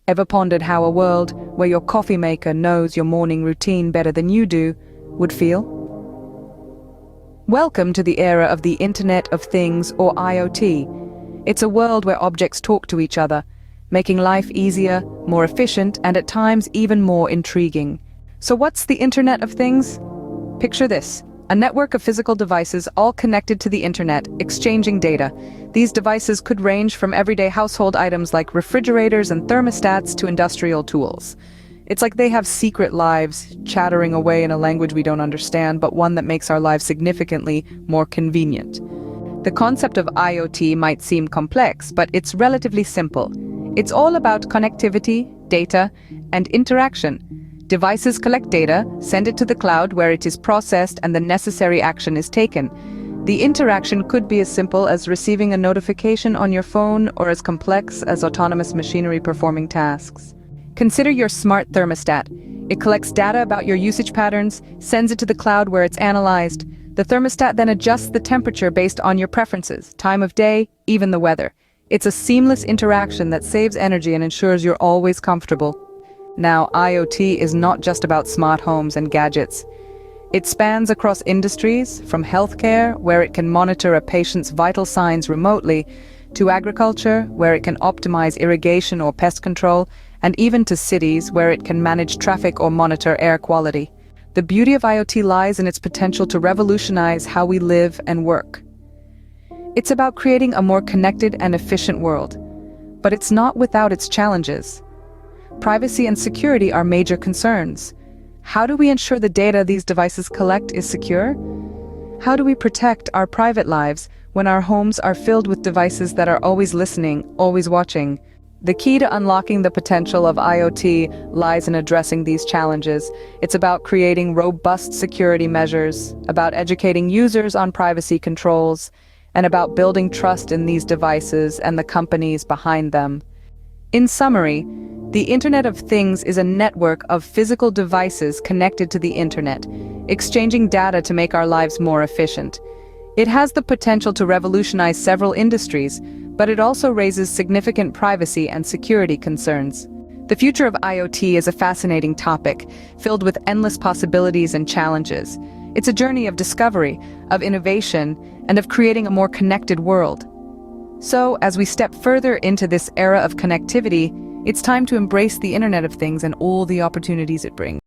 Ever pondered how a world where your coffee maker knows your morning routine better than you do would feel? Welcome to the era of the Internet of Things, or IoT. It's a world where objects talk to each other, making life easier, more efficient, and at times even more intriguing. So what's the Internet of Things? Picture this: a network of physical devices all connected to the internet, exchanging data. These devices could range from everyday household items like refrigerators and thermostats to industrial tools. It's like they have secret lives, chattering away in a language we don't understand, but one that makes our lives significantly more convenient. The concept of IoT might seem complex, but it's relatively simple. It's all about connectivity, data, and interaction. Devices collect data, send it to the cloud where it is processed and the necessary action is taken. The interaction could be as simple as receiving a notification on your phone or as complex as autonomous machinery performing tasks. Consider your smart thermostat. It collects data about your usage patterns, sends it to the cloud where it's analyzed. The thermostat then adjusts the temperature based on your preferences, time of day, even the weather. It's a seamless interaction that saves energy and ensures you're always comfortable. Now, IoT is not just about smart homes and gadgets. It spans across industries, from healthcare, where it can monitor a patient's vital signs remotely, to agriculture, where it can optimize irrigation or pest control, and even to cities, where it can manage traffic or monitor air quality. The beauty of IoT lies in its potential to revolutionize how we live and work. It's about creating a more connected and efficient world. But it's not without its challenges. Privacy and security are major concerns. How do we ensure the data these devices collect is secure? How do we protect our private lives when our homes are filled with devices that are always listening, always watching? The key to unlocking the potential of IoT lies in addressing these challenges. It's about creating robust security measures, about educating users on privacy controls, and about building trust in these devices and the companies behind them. In summary, the Internet of Things is a network of physical devices connected to the internet, exchanging data to make our lives more efficient. It has the potential to revolutionize several industries, but it also raises significant privacy and security concerns. The future of IoT is a fascinating topic, filled with endless possibilities and challenges. It's a journey of discovery, of innovation, and of creating a more connected world. So, as we step further into this era of connectivity, it's time to embrace the Internet of Things and all the opportunities it brings.